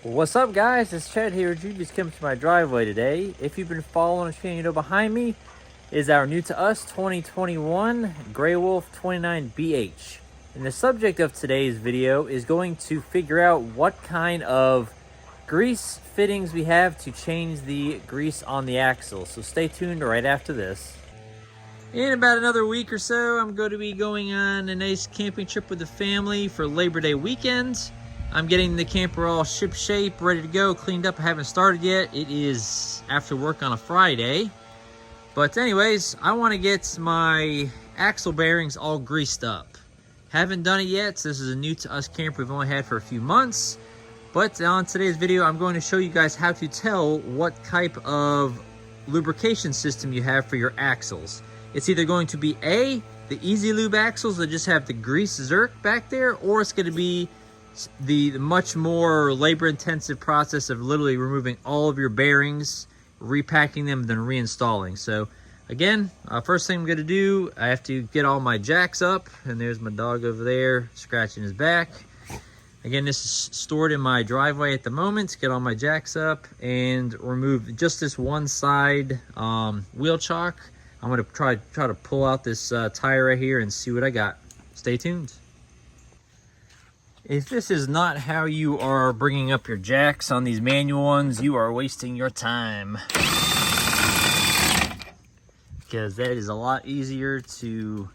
What's up, guys? It's Chad here. You just came to my driveway today. If you've been following the channel, you know behind me is our new to us 2021 Grey Wolf 29BH. And the subject of today's video is going to figure out what kind of grease fittings we have to change the grease on the axle. So stay tuned right after this. In about another week or so, I'm going to be going on a nice camping trip with the family for Labor Day weekend. I'm getting the camper all ship shape, ready to go, cleaned up. I haven't started yet. It is after work on a Friday. But anyways, I want to get my axle bearings all greased up. Haven't done it yet. So this is a new to us camper we've only had for a few months. But on today's video, I'm going to show you guys how to tell what type of lubrication system you have for your axles. It's either going to be A, the Easy Lube axles that just have the grease zerk back there, or it's going to be the much more labor-intensive process of literally removing all of your bearings, repacking them, then reinstalling. So again, first thing I'm going to do, I have to get all my jacks up, and there's my dog over there scratching his back. Again, this is stored in my driveway at the moment. Get all my jacks up and remove just this one side wheel chock. I'm going to try to pull out this tire right here and see what I got. Stay tuned. If this is not how you are bringing up your jacks on these manual ones, you are wasting your time. Because that is a lot easier to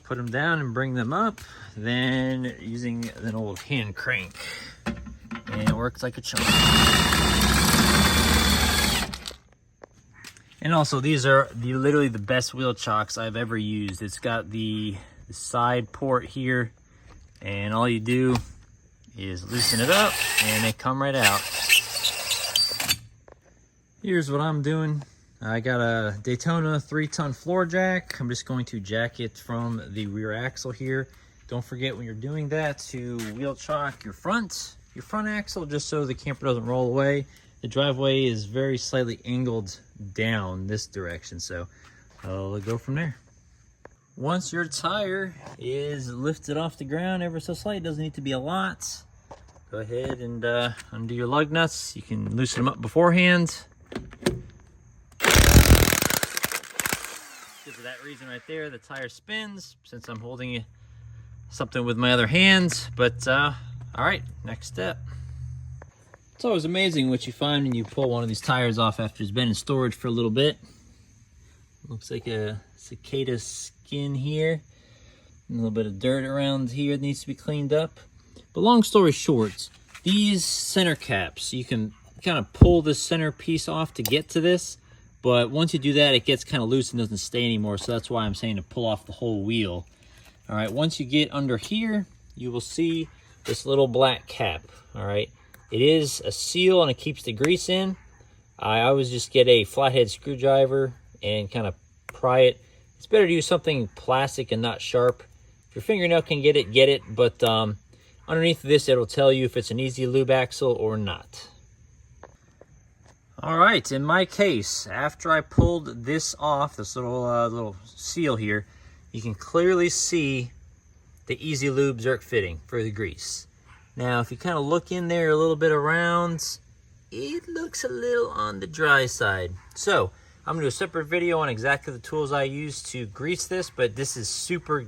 put them down and bring them up than using an old hand crank. And it works like a charm. And also, these are literally the best wheel chocks I've ever used. It's got the side port here, and all you do is loosen it up and they come right out. Here's what I'm doing. I got a Daytona 3-ton floor jack. I'm just going to jack it from the rear axle here. Don't forget when you're doing that to wheel chock your front axle, just so the camper doesn't roll away. The driveway is very slightly angled down this direction, so I'll go from there. Once your tire is lifted off the ground ever so slightly, doesn't need to be a lot, go ahead and undo your lug nuts. You can loosen them up beforehand. Because of that reason right there, the tire spins since I'm holding something with my other hand. But all right, next step. It's always amazing what you find when you pull one of these tires off after it's been in storage for a little bit. Looks like a cicada skin here. A little bit of dirt around here that needs to be cleaned up. But long story short, these center caps, you can kind of pull this center piece off to get to this. But once you do that, it gets kind of loose and doesn't stay anymore. So that's why I'm saying to pull off the whole wheel. All right, once you get under here, you will see this little black cap. All right, it is a seal and it keeps the grease in. I always just get a flathead screwdriver and kind of pry it. It's better to use something plastic and not sharp. If your fingernail can get it, but underneath this, it'll tell you if it's an Easy Lube axle or not. All right, in my case, after I pulled this off, this little seal here, you can clearly see the Easy Lube Zerk fitting for the grease. Now, if you kind of look in there a little bit around, it looks a little on the dry side. So I'm gonna do a separate video on exactly the tools I use to grease this, but this is super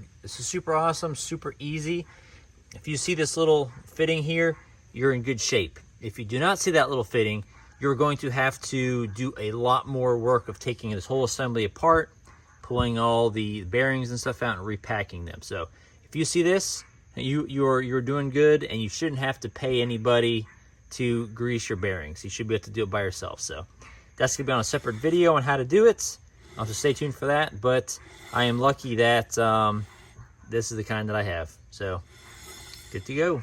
awesome, super easy. If you see this little fitting here, you're in good shape. If you do not see that little fitting, you're going to have to do a lot more work of taking this whole assembly apart, pulling all the bearings and stuff out and repacking them. So if you see this, you're doing good, and you shouldn't have to pay anybody to grease your bearings. You should be able to do it by yourself. So that's gonna be on a separate video on how to do it. I'll just stay tuned for that. But I am lucky that this is the kind that I have. So good to go.